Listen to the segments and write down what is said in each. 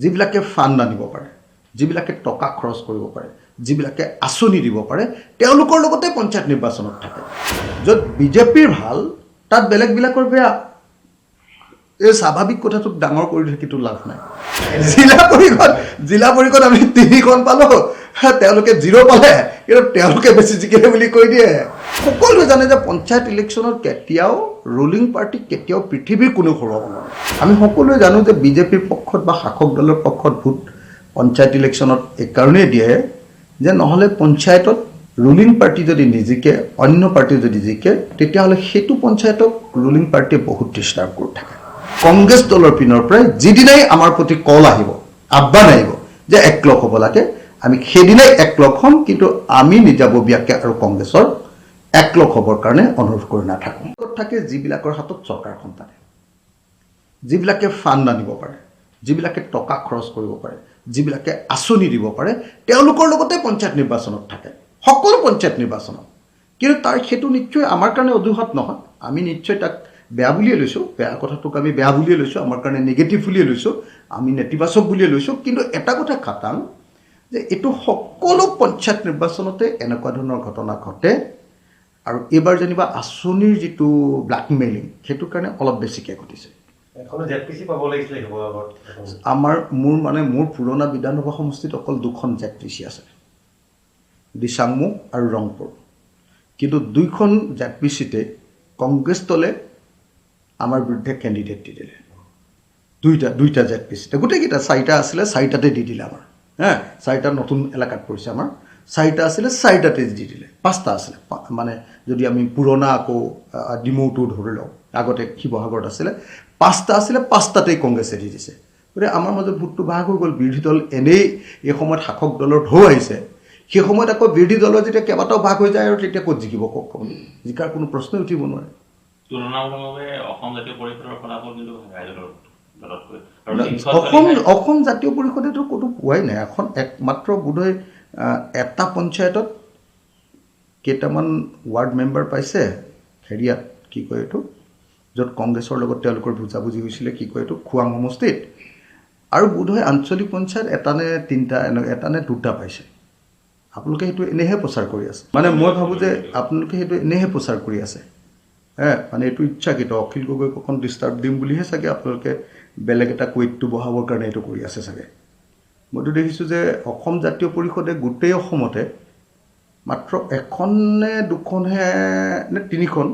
যিবিলাকে ফাণ্ড আনিব পাৰে, যিবিলাকে টকা খৰচ কৰিব পাৰে, যিবিলাকে আঁচনি দিব পাৰে, তেওঁলোকৰ লগতে পঞ্চায়ত নিৰ্বাচনত থাকে। য'ত বিজেপিৰ ভাল তাত বেলেগবিলাকৰ বেয়া। এই স্বাভাৱিক কথাটোক ডাঙৰ কৰি থাকিতো লাভ নাই। জিলা পৰিষদ আমি 3খন পালোঁ, তেওঁলোকে 0 পালে, কিন্তু তেওঁলোকে বেছি জিকিলে বুলি কৈ দিয়ে। সকলোৱে জানে যে পঞ্চায়ত ইলেকশ্যনত কেতিয়াও ৰুলিং পাৰ্টিক কেতিয়াও পৃথিৱীৰ কোনো হৰুৱাব নোৱাৰে। আমি সকলোৱে জানো যে বিজেপিৰ পক্ষত বা শাসক দলৰ পক্ষত ভোট পঞ্চায়ত ইলেকশ্যনত এইকাৰণেই দিয়ে যে নহ'লে পঞ্চায়তত ৰুলিং পাৰ্টি যদি নিজিকে, অন্য পাৰ্টি যদি জিকে, তেতিয়াহ'লে সেইটো পঞ্চায়তক ৰুলিং পাৰ্টিয়ে বহুত ডিষ্টাৰ্ব কৰি থাকে। কংগ্ৰেছ দলৰ পিনৰ পৰাই যিদিনাই আমাৰ প্ৰতি কল আহিব, আহ্বান আহিব যে একলগ হ'ব লাগে, আমি সেইদিনাই একলগ হ'ম, কিন্তু আমি নিজাববীয়াকৈ আৰু কংগ্ৰেছৰ একলগ হ'বৰ কাৰণে অনুৰোধ কৰি নাথাকোঁ। থাকে যিবিলাকৰ হাতত চৰকাৰখন থাকে, যিবিলাকে ফাণ্ড আনিব পাৰে, যিবিলাকে টকা খৰচ কৰিব পাৰে, যিবিলাকে আঁচনি দিব পাৰে, তেওঁলোকৰ লগতে পঞ্চায়ত নিৰ্বাচনত থাকে, সকলো পঞ্চায়ত নিৰ্বাচনত। কিন্তু তাৰ সেইটো নিশ্চয় আমাৰ কাৰণে অজুহাত নহয়। আমি নিশ্চয় তাক বেয়া বুলিয়ে লৈছোঁ, বেয়া কথাটোক আমি বেয়া বুলিয়ে লৈছোঁ, আমাৰ কাৰণে নিগেটিভ বুলিয়ে লৈছোঁ, আমি নেতিবাচক বুলিয়ে লৈছোঁ। কিন্তু এটা কথা খাটাং যে এইটো সকলো পঞ্চায়ত নিৰ্বাচনতে এনেকুৱা ধৰণৰ ঘটনা ঘটে। আৰু এইবাৰ যেনিবা আঁচনিৰ যিটো ব্লেকমেইলিং, সেইটোৰ কাৰণে অলপ বেছিকৈ ঘটিছে। মোৰ পুৰণা বিধানসভা সমষ্টিত অকল 2খন জেডপিচি আছে, দিচাংমুখ আৰু ৰংপুৰ। কিন্তু 2খন জেডপিচিতে কংগ্ৰেছ দলে আমাৰ বিৰুদ্ধে কেণ্ডিডেট দি দিলে। দুইটা জেডপিচিতে, গোটেইকেইটা 4টা আছিলে, 4টাতে দি দিলে আমাৰ। 4টা নতুন এলেকাত পৰিছে আমাৰ, 4টা আছিলে, 4টাতে দি দিলে। 5টা আছিলে, মানে যদি আমি পুৰণা আকৌ ডিমৌটো ধৰি লওঁ, আগতে শিৱসাগৰত আছিলে 5টা আছিলে, 5টাতেই কংগ্ৰেছে দি দিছে। গতিকে আমাৰ মাজত ভোটটো ভাগ হৈ গ'ল। বিৰোধী দল এনেই এই সময়ত শাসক দলৰ ঢৌ আহিছে, সেই সময়ত আকৌ বিৰোধী দলৰ যেতিয়া কেইবাটাও ভাগ হৈ যায় আৰু তেতিয়া ক'ত জিকিব কওক, জিকাৰ কোনো প্ৰশ্নই উঠিব নোৱাৰে। অসম জাতীয় পৰিষদেতো ক'তো পোৱাই নাই। একমাত্ৰ বোধহয় এটা পঞ্চায়তত কেইটামান ৱাৰ্ড মেম্বাৰ পাইছে, হেৰিয়াত কি কয় এইটো, য'ত কংগ্ৰেছৰ লগত তেওঁলোকৰ বুজাবুজি হৈছিলে, কি কয় এইটো, খোৱাং সমষ্টিত। আৰু বোধহয় আঞ্চলিক পঞ্চায়ত এটা নে 2টা পাইছে। আপোনালোকে সেইটো এনেহে প্ৰচাৰ কৰি আছে। মানে মই ভাবোঁ যে আপোনালোকে সেইটো এনেহে প্ৰচাৰ কৰি আছে, মানে এইটো ইচ্ছাকৃত। অখিল গগৈক অকণ ডিষ্টাৰ্ব দিম বুলিহে চাগে আপোনালোকে বেলেগ এটা কুইটটো বহাবৰ কাৰণে এইটো কৰি আছে চাগে। মইতো দেখিছোঁ যে অসম জাতীয় পৰিষদে গোটেই অসমতে মাত্ৰ 1খন নে 2খনহে নে 3খন,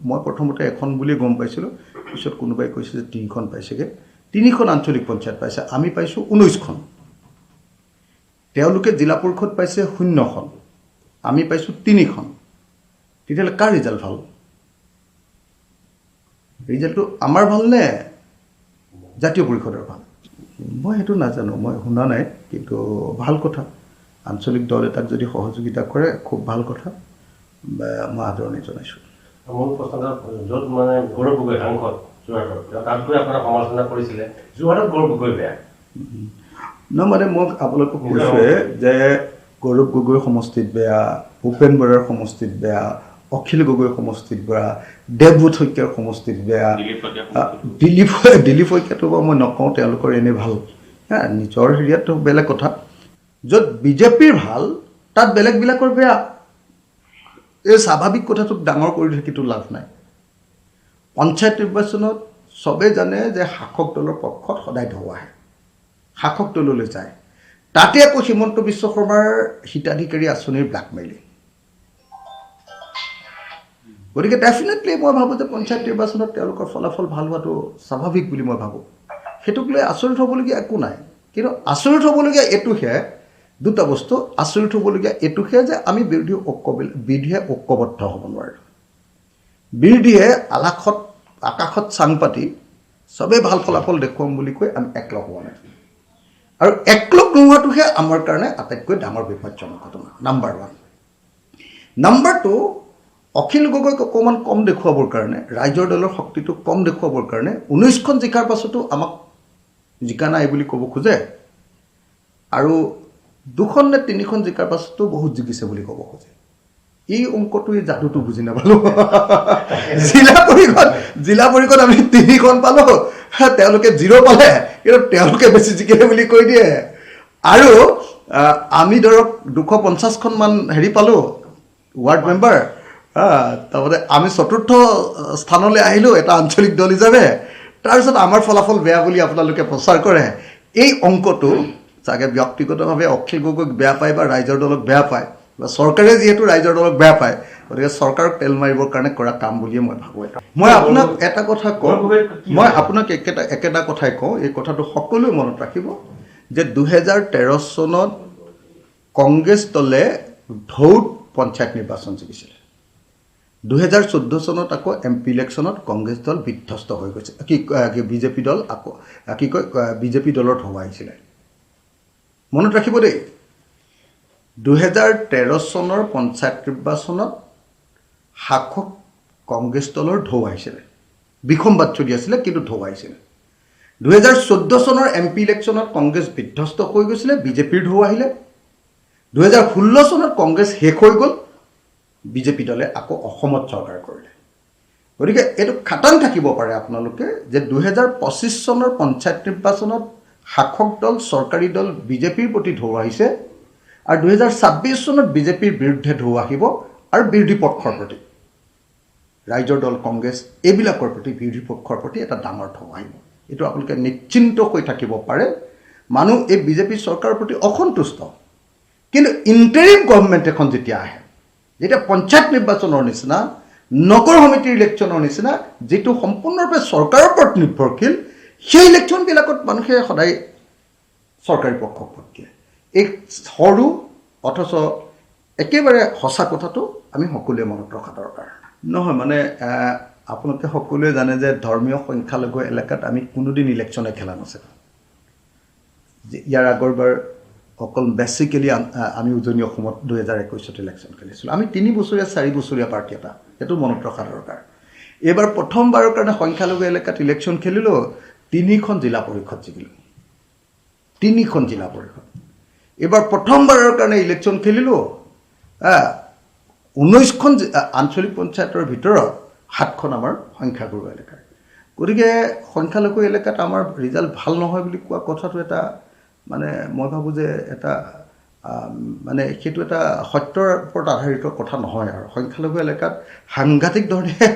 মই প্ৰথমতে 1খন বুলিয়ে গম পাইছিলোঁ, পিছত কোনোবাই কৈছে যে 3খন পাইছেগৈ। 3খন আঞ্চলিক পঞ্চায়ত পাইছে, আমি পাইছোঁ 19খন। তেওঁলোকে জিলা পৰিষদ পাইছে 0খন, আমি পাইছোঁ 3খন। তেতিয়াহ'লে কাৰ ৰিজাল্ট ভাল? ৰিজাল্টটো আমাৰ ভাল নে জাতীয় পৰিষদৰ ভাল? মই সেইটো নাজানো, মই শুনা নাই, কিন্তু ভাল কথা। আঞ্চলিক দল এটাক যদি সহযোগিতা কৰে খুব ভাল কথা, মই আদৰণি জনাইছোঁ। মোৰ প্ৰশ্ন, য'ত মানে গৌৰৱ গগৈ সাংসদ যোৰহাটৰ, তাত গৈ আপোনাৰ সমালোচনা কৰিছিলে, যোৰহাটত গৌৰৱ গগৈ বেয়া মানে মই আপোনালোকক কৈছোঁৱে যে গৌৰৱ গগৈৰ সমষ্টিত বেয়া, ভূপেন বৰাৰ সমষ্টিত বেয়া, অখিল গগৈৰ সমষ্টিত বেয়া, দেৱব্ৰত শইকীয়াৰ সমষ্টিত বেয়া, দিলীপ শইকীয়াটো বাৰু মই নকওঁ, তেওঁলোকৰ এনেই ভাল, নিজৰ হেৰিয়াতো বেলেগ কথা। য'ত বিজেপিৰ ভাল তাত বেলেগবিলাকৰ বেয়া। এই স্বাভাৱিক কথাটোক ডাঙৰ কৰি থাকিতো লাভ নাই। পঞ্চায়ত নিৰ্বাচনত চবেই জানে যে শাসক দলৰ পক্ষত সদায় ঢৌ আহে, শাসক দললৈ যায়। তাতে আকৌ হিমন্ত বিশ্ব শৰ্মাৰ হিতাধিকাৰী আঁচনিৰ ব্লেকমেইলিং। গতিকে ডেফিনেটলি মই ভাবোঁ যে পঞ্চায়ত নিৰ্বাচনত তেওঁলোকৰ ফলাফল ভাল হোৱাটো স্বাভাৱিক বুলি মই ভাবোঁ। সেইটোক লৈ আচৰিত হ'বলগীয়া একো নাই। কিন্তু আচৰিত হ'বলগীয়া এইটোহে, 2টা বস্তু আচৰিত হ'বলগীয়া এইটোহে যে আমি বিৰোধীয়ে ঐক্যবদ্ধ হ'ব নোৱাৰিলোঁ। বিৰোধীয়ে আকাশত চাং পাতি চবেই ভাল ফলাফল দেখুৱাম বুলি কৈ আমি একলগ হোৱা নাই। আৰু একলগ নোহোৱাটোহে আমাৰ কাৰণে আটাইতকৈ ডাঙৰ বিপদজনক ঘটনা, নাম্বাৰ 1। নাম্বাৰ 2, অখিল গগৈক অকণমান কম দেখুৱাবৰ কাৰণে, ৰাইজৰ দলৰ শক্তিটো কম দেখুৱাবৰ কাৰণে 19খন জিকাৰ পাছতো আমাক জিকা নাই বুলি ক'ব খোজে, আৰু 2খন নে 3খন জিকাৰ পাছতো বহুত জিকিছে বুলি ক'ব খোজে। এই অংকটো এই যাদুটো বুজি নাপালোঁ জিলা পৰিষদ আমি 3খন পালোঁ তেওঁলোকে 0 পালে কিন্তু তেওঁলোকে বেছি জিকিলে বুলি কৈ দিয়ে আৰু আমি ধৰক 250খনমান হেৰি পালোঁ ৱাৰ্ড মেম্বাৰ তাৰপৰা আমি 4ৰ্থ স্থানলৈ আহিলোঁ এটা আঞ্চলিক দল হিচাপে তাৰপিছত আমাৰ ফলাফল বেয়া বুলি আপোনালোকে প্ৰচাৰ কৰে এই অংকটো চাগে ব্যক্তিগতভাৱে অখিল গগৈক বেয়া পায় বা ৰাইজৰ দলক বেয়া পায় বা চৰকাৰে যিহেতু ৰাইজৰ দলক বেয়া পায় গতিকে চৰকাৰক তেল মাৰিবৰ কাৰণে কৰা কাম বুলিয়ে মই ভাবোঁ মই আপোনাক এটা কথা কওঁ মই আপোনাক একেটা কথাই কওঁ এই কথাটো সকলোৱে মনত ৰাখিব যে 2013 চনত কংগ্ৰেছ দলে ধৌত পঞ্চায়ত নিৰ্বাচন জিকিছিলে 2014 চনত আকৌ MP ইলেকশ্যনত কংগ্ৰেছ দল বিধ্বস্ত হৈ গৈছে কি বিজেপি দল আকৌ কি কয় বিজেপি দলৰ ঢৌ আহিছিলে মনত ৰাখিব দেই 2013 চনৰ পঞ্চায়ত নিৰ্বাচনত শাসক কংগ্ৰেছ দলৰ ঢৌ আহিছিলে বিসম্বাদ চলি আছিলে কিন্তু ঢৌ আহিছিলে 2014 চনৰ MP ইলেকশ্যনত কংগ্ৰেছ বিধ্বস্ত হৈ গৈছিলে বিজেপিৰ ঢৌ আহিলে 2016 চনত কংগ্ৰেছ শেষ হৈ গ'ল বিজেপি দলে আকৌ অসমত চৰকাৰ কৰিলে গতিকে এইটো খাটাং থাকিব পাৰে আপোনালোকে যে 2025 চনৰ পঞ্চায়ত নিৰ্বাচনত শাসক দল চৰকাৰী দল বিজেপিৰ প্ৰতি ঢৌ আহিছে আৰু 2026 চনত বিজেপিৰ বিৰুদ্ধে ঢৌ আহিব আৰু বিৰোধী পক্ষৰ প্ৰতি ৰাইজৰ দল কংগ্ৰেছ এইবিলাকৰ প্ৰতি বিৰোধী পক্ষৰ প্ৰতি এটা ডাঙৰ ঢৌ আহিব এইটো আপোনালোকে নিশ্চিন্ত হৈ থাকিব পাৰে মানুহ এই বিজেপি চৰকাৰৰ প্ৰতি অসন্তুষ্ট কিন্তু ইণ্টাৰিম গভৰ্ণমেণ্ট এখন যেতিয়া আহে যেতিয়া পঞ্চায়ত নিৰ্বাচনৰ নিচিনা নগৰ সমিতিৰ ইলেকশ্যনৰ নিচিনা যিটো সম্পূৰ্ণৰূপে চৰকাৰৰ ওপৰত নিৰ্ভৰশীল সেই ইলেকশ্যনবিলাকত মানুহে সদায় চৰকাৰী পক্ষক ভোট দিয়ে এই সৰু অথচ একেবাৰে সঁচা কথাটো আমি সকলোৱে মনত ৰখা দৰকাৰ নহয় মানে আপোনালোকে সকলোৱে জানে যে ধৰ্মীয় সংখ্যালঘু এলেকাত আমি কোনোদিন ইলেকশ্যনে খেলা নাছিল ইয়াৰ আগৰবাৰ অকল বেচিকেলি আমি উজনি অসমত 2021 ইলেকশ্যন খেলিছিলোঁ আমি 3 বছৰীয়া 4 বছৰীয়া পাৰ্টি এটা সেইটো মনত ৰখা দৰকাৰ এইবাৰ প্ৰথমবাৰৰ কাৰণে সংখ্যালঘু এলেকাত ইলেকশ্যন খেলিলোঁ 3খন জিলা পৰিষদ জিকিলোঁ 3খন জিলা পৰিষদ এইবাৰ প্ৰথমবাৰৰ কাৰণে ইলেকশ্যন খেলিলোঁ 19খন আঞ্চলিক পঞ্চায়তৰ ভিতৰত 7খন আমাৰ সংখ্যাগুৰু এলেকাৰ গতিকে সংখ্যালঘু এলেকাত আমাৰ ৰিজাল্ট ভাল নহয় বুলি কোৱা কথাটো এটা মানে মই ভাবোঁ যে এটা মানে সেইটো এটা সত্যৰ ওপৰত আধাৰিত কথা নহয় আৰু সংখ্যালঘু এলেকাত সাংঘাতিক ধৰণে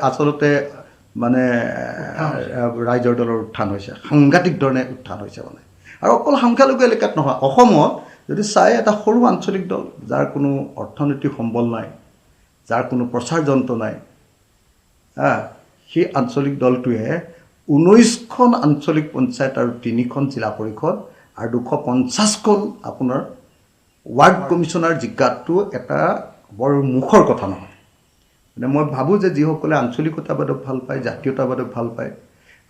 আচলতে মানে ৰাইজৰ দলৰ উত্থান হৈছে সাংঘাতিক ধৰণে উত্থান হৈছে মানে আৰু অকল সংখ্যালঘু এলেকাত নহয় অসমত যদি চাই এটা সৰু আঞ্চলিক দল যাৰ কোনো অৰ্থনৈতিক সম্বল নাই যাৰ কোনো প্ৰচাৰ যন্ত্ৰ নাই সেই আঞ্চলিক দলটোৱে 19খন আঞ্চলিক পঞ্চায়ত আৰু 3খন জিলা পৰিষদ আৰু 250খন আপোনাৰ ৱাৰ্ড কমিশ্যনাৰ জিকাটো এটা বৰ মুখৰ কথা নহয় মানে মই ভাবোঁ যে যিসকলে আঞ্চলিকতাবাদক ভাল পায় জাতীয়তাবাদক ভাল পায়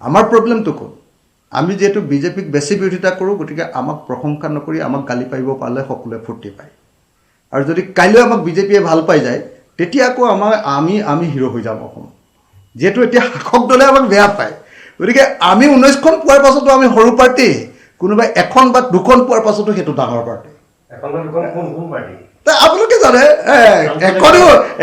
আমাৰ প্ৰব্লেমটো ক'ত আমি যিহেতু বিজেপিক বেছি বিৰোধিতা কৰোঁ গতিকে আমাক প্ৰশংসা নকৰি আমাক গালি পাৰিব পালে সকলোৱে ফূৰ্তি পায় আৰু যদি কাইলৈ আমাক বিজেপিয়ে ভাল পাই যায় তেতিয়া আকৌ আমি হিৰো হৈ যাম অসম যেহেতু এতিয়া শাসক দলে আমাক বেয়া পায় গতিকে আমি 19খন পোৱাৰ পাছতো আমি সৰু পাৰ্টি কোনোবাই 1খন বা 2খন পোৱাৰ পাছতো সেইটো ডাঙৰ পাৰ্টি আপোনালোকে জানে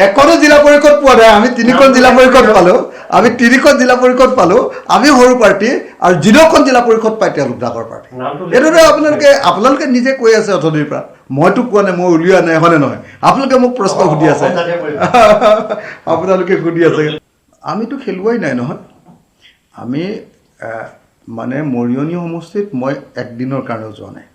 এখনো জিলা পৰিষদ পোৱা নাই আমি 3খন জিলা পৰিষদ পালোঁ আমি 3খন জিলা পৰিষদ পালোঁ আমি সৰু পাৰ্টি আৰু 0খন জিলা পৰিষদ পাই তেওঁলোক ডাঙৰ পাৰ্টি এইটোতে আপোনালোকে নিজে কৈ আছে অথনিৰ পৰা মইতো কোৱা নাই মই উলিওৱা নাই হয়নে নহয় আপোনালোকে মোক প্ৰশ্ন সুধি আছে আপোনালোকে সুধি আছে আমিতো খেলুৱাই নাই নহয় আমি মানে মৰিয়নি সমষ্টিত মই একদিনৰ কাৰণেও যোৱা নাই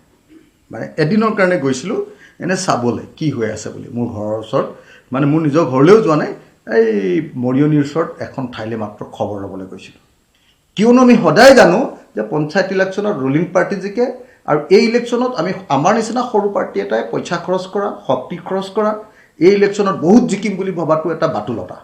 মানে এদিনৰ কাৰণে গৈছিলোঁ এনে চাবলৈ কি হৈ আছে বুলি মোৰ ঘৰৰ ওচৰত মানে মোৰ নিজৰ ঘৰলৈও যোৱা নাই এই মৰিয়নিৰ ওচৰত এখন ঠাইলৈ মাত্ৰ খবৰ ল'বলৈ গৈছিলোঁ কিয়নো আমি সদায় জানো যে পঞ্চায়ত ইলেকশ্যনত ৰুলিং পাৰ্টি জিকে আৰু এই ইলেকশ্যনত আমি আমাৰ নিচিনা সৰু পাৰ্টি এটাই পইচা খৰচ কৰা শক্তি খৰচ কৰা এই ইলেকশ্যনত বহুত জিকিম বুলি ভবাটো এটা বাতুলতা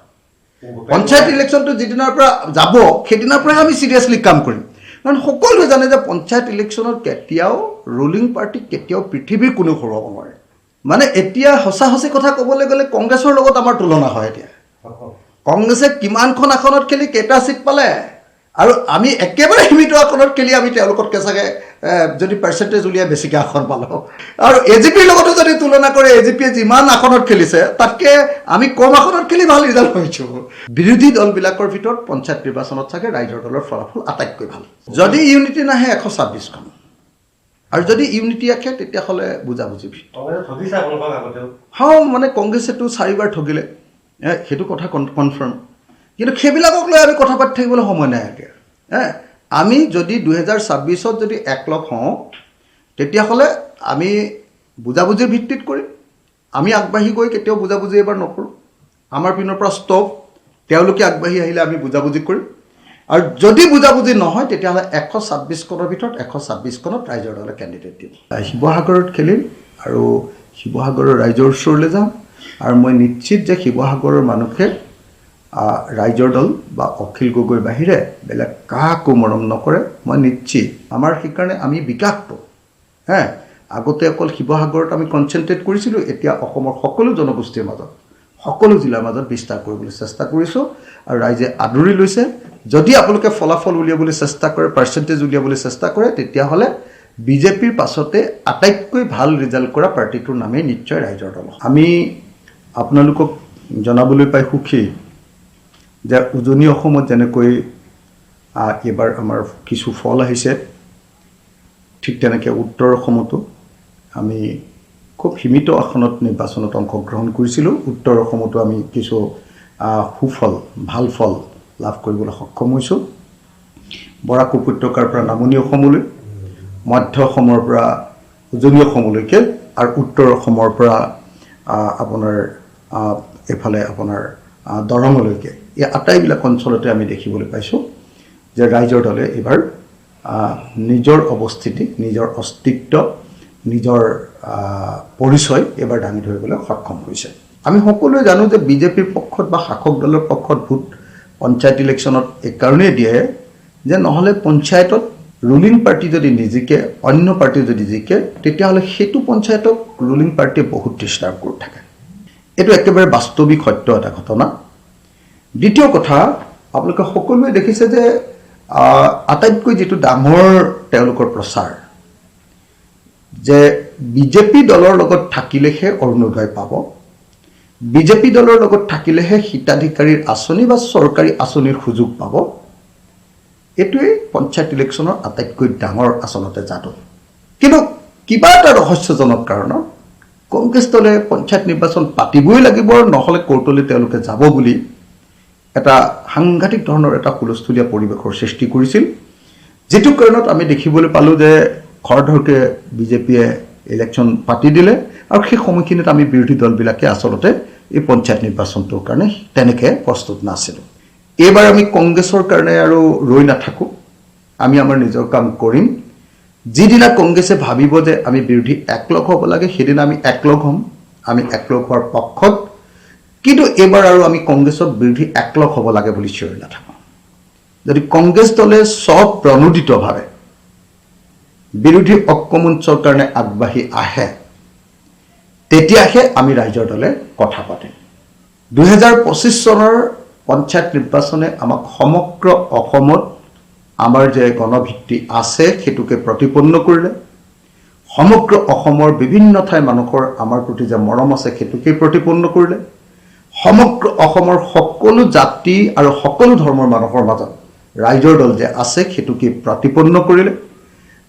পঞ্চায়ত ইলেকশ্যনটো যিদিনাৰ পৰা যাব সেইদিনাৰ পৰাই আমি চিৰিয়াছলি কাম কৰিম কাৰণ সকলোৱে জানে যে পঞ্চায়ত ইলেকশ্যনত কেতিয়াও ৰুলিং পাৰ্টি কেতিয়াও পৃথিৱীৰ কোনো হৰুৱাব নোৱাৰে মানে এতিয়া সঁচা কথা ক'বলৈ গ'লে কংগ্ৰেছৰ লগত আমাৰ তুলনা হয় এতিয়া কংগ্ৰেছে কিমানখন আসনত খেলি কেইটা চিট পালে আৰু আমি একেবাৰে সীমিত আসনত খেলি আমি তেওঁলোকতকৈ চাগে যদি পাৰ্চেণ্টেজ উলিয়াই বেছিকৈ আসন পালোঁ আৰু AGPৰ লগতো যদি তুলনা কৰে AGPয়ে যিমান আসনত খেলিছে তাতকৈ আমি কম আসনত খেলি ভাল ৰিজাল্ট কৰিছোঁ বিৰোধী দলবিলাকৰ ভিতৰত পঞ্চায়ত নিৰ্বাচনত চাগে ৰাইজৰ দলৰ ফলাফল আটাইতকৈ ভাল যদি ইউনিটি নাহে 126খন আৰু যদি ইউনিটি আহে তেতিয়াহ'লে বুজাবুজি মানে কংগ্ৰেছেতো 4বাৰ ঠগিলে সেইটো কথা কনফাৰ্ম কিন্তু সেইবিলাকক লৈ আমি কথা পাতি থাকিবলৈ সময় নাই এতিয়া আমি যদি 2026ত যদি একলগ হওঁ তেতিয়াহ'লে আমি বুজাবুজিৰ ভিত্তিত কৰিম আমি আগবাঢ়ি গৈ কেতিয়াও বুজাবুজি এবাৰ নকৰোঁ আমাৰ পিনৰ পৰা ষ্টপ তেওঁলোকে আগবাঢ়ি আহিলে আমি বুজাবুজি কৰিম আৰু যদি বুজাবুজি নহয় তেতিয়াহ'লে 126খনৰ ভিতৰত 126খনত ৰাইজৰ দলে কেণ্ডিডেট দিম শিৱসাগৰত খেলিম আৰু শিৱসাগৰৰ ৰাইজৰ ওচৰলৈ যাম আৰু মই নিশ্চিত যে শিৱসাগৰৰ মানুহে ৰাইজৰ দল বা অখিল গগৈৰ বাহিৰে বেলেগ কাকো মৰম নকৰে মই নিশ্চিত আমাৰ সেইকাৰণে আমি বিকাশটো আগতে অকল শিৱসাগৰত আমি কনচেনট্ৰেট কৰিছিলোঁ এতিয়া অসমৰ সকলো জনগোষ্ঠীৰ মাজত সকলো জিলাৰ মাজত বিস্তাৰ কৰিবলৈ চেষ্টা কৰিছোঁ আৰু ৰাইজে আদৰি লৈছে যদি আপোনালোকে ফলাফল উলিয়াবলৈ চেষ্টা কৰে পাৰ্চেণ্টেজ উলিয়াবলৈ চেষ্টা কৰে তেতিয়াহ'লে বিজেপিৰ পাছতে আটাইতকৈ ভাল ৰিজাল্ট কৰা পাৰ্টিটোৰ নামেই নিশ্চয় ৰাইজৰ দল আমি আপোনালোকক জনাবলৈ পাই সুখী যে উজনি অসমত যেনেকৈ এইবাৰ আমাৰ কিছু ফল আহিছে ঠিক তেনেকৈ উত্তৰ অসমতো আমি খুব সীমিত আসনত নিৰ্বাচনত অংশগ্ৰহণ কৰিছিলোঁ উত্তৰ অসমতো আমি কিছু সুফল ভাল ফল লাভ কৰিবলৈ সক্ষম হৈছোঁ বৰাক উপত্যকাৰ পৰা নামনি অসমলৈ মধ্য অসমৰ পৰা উজনি অসমলৈকে আৰু উত্তৰ অসমৰ পৰা আপোনাৰ এফালে আপোনাৰ দৰঙলৈকে এই আটাইবিলাক অঞ্চলতে আমি দেখিবলৈ পাইছোঁ যে ৰাইজৰ দলে এইবাৰ নিজৰ অৱস্থিতি নিজৰ অস্তিত্ব নিজৰ পৰিচয় এবাৰ দাঙি ধৰিবলৈ সক্ষম হৈছে আমি সকলোৱে জানো যে বিজেপিৰ পক্ষত বা শাসক দলৰ পক্ষত ভোট পঞ্চায়ত ইলেকশ্যনত এইকাৰণেই দিয়ে যে নহ'লে পঞ্চায়তত ৰুলিং পাৰ্টি যদি নিজিকে অন্য পাৰ্টি যদি জিকে তেতিয়াহ'লে সেইটো পঞ্চায়তক ৰুলিং পাৰ্টিয়ে বহুত ডিষ্টাৰ্ব কৰি থাকে এইটো একেবাৰে বাস্তৱিক সত্য এটা ঘটনা দ্বিতীয় কথা আপোনালোকে সকলোৱে দেখিছে যে আটাইতকৈ যিটো ডাঙৰ তেওঁলোকৰ প্ৰচাৰ যে বিজেপি দলৰ লগত থাকিলেহে অৰুণোদয় পাব বিজেপি দলৰ লগত থাকিলেহে হিতাধিকাৰীৰ আঁচনি বা চৰকাৰী আঁচনিৰ সুযোগ পাব এইটোৱেই পঞ্চায়ত ইলেকশ্যনৰ আটাইতকৈ ডাঙৰ আচলতে যাদু কিন্তু কিবা এটা ৰহস্যজনক কাৰণত কংগ্ৰেছ দলে পঞ্চায়ত নিৰ্বাচন পাতিবই লাগিব নহ'লে কোৰ্টলৈ তেওঁলোকে যাব বুলি এটা সাংঘাতিক ধৰণৰ এটা হুলস্থুলীয়া পৰিৱেশৰ সৃষ্টি কৰিছিল যিটো কাৰণত আমি দেখিবলৈ পালোঁ যে খৰধৰকৈ বিজেপিয়ে ইলেকশ্যন পাতি দিলে আৰু সেই সময়খিনিত আমি বিৰোধী দলবিলাকে আচলতে এই পঞ্চায়ত নিৰ্বাচনটোৰ কাৰণে তেনেকৈ প্ৰস্তুত নাছিলোঁ এইবাৰ আমি কংগ্ৰেছৰ কাৰণে আৰু ৰৈ নাথাকোঁ আমি আমাৰ নিজৰ কাম কৰিম যিদিনা কংগ্ৰেছে ভাবিব যে আমি বিৰোধী একলগ হ'ব লাগে সেইদিনা আমি একলগ হ'ম আমি একলগ হোৱাৰ পক্ষত কিন্তু এইবাৰ আৰু আমি কংগ্ৰেছৰ বিৰোধী একলগ হ'ব লাগে বুলি চিঞৰি নাথাকোঁ যদি কংগ্ৰেছ দলে স্বপ্ৰণোদিতভাৱে বিৰোধী ঐক্যমঞ্চৰ কাৰণে আগবাঢ়ি আহে তেতিয়াহে আমি ৰাইজৰ দলে কথা পাতিম 2025 চনৰ পঞ্চায়ত নিৰ্বাচনে আমাক সমগ্ৰ অসমত আমাৰ যে গণভিত্তি আছে সেইটোকে প্ৰতিপন্ন কৰিলে সমগ্ৰ অসমৰ বিভিন্ন ঠাইৰ মানুহৰ আমাৰ প্ৰতি যে মৰম আছে সেইটোকে প্ৰতিপন্ন কৰিলে সমগ্ৰ অসমৰ সকলো জাতি আৰু সকলো ধৰ্মৰ মানুহৰ মাজত ৰাইজৰ দল যে আছে সেইটোকে প্ৰতিপন্ন কৰিলে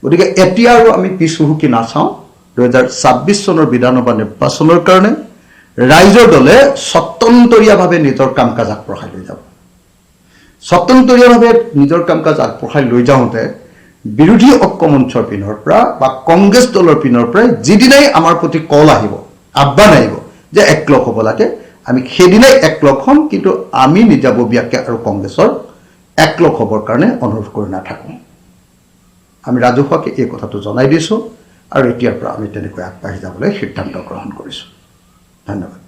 গতিকে এতিয়া আৰু আমি পিছ হুহুকি নাচাওঁ 2026 চনৰ বিধানসভা নিৰ্বাচনৰ কাৰণে ৰাইজৰ দলে স্বতন্ত্ৰীয়ভাৱে নিজৰ কাম কাজ আগবঢ়াই লৈ যাব স্বতন্ত্ৰীয়ভাৱে নিজৰ কাম কাজ আগবঢ়াই লৈ যাওঁতে বিৰোধী ঐক্যমঞ্চৰ পিনৰ পৰা বা কংগ্ৰেছ দলৰ পিনৰ পৰা যিদিনাই আমাৰ প্ৰতি কল আহিব আহ্বান আহিব যে একলগ হ'ব লাগে আমি সেইদিনাই একলগ হ'ম কিন্তু আমি নিজাববীয়াকৈ আৰু কংগ্ৰেছৰ একলগ হ'বৰ কাৰণে অনুৰোধ কৰি নাথাকোঁ আমি ৰাজহুৱাকৈ এই কথাটো জনাই দিছোঁ আৰু এতিয়াৰ পৰা আমি তেনেকৈ আগবাঢ়ি যাবলৈ সিদ্ধান্ত গ্ৰহণ কৰিছোঁ ধন্যবাদ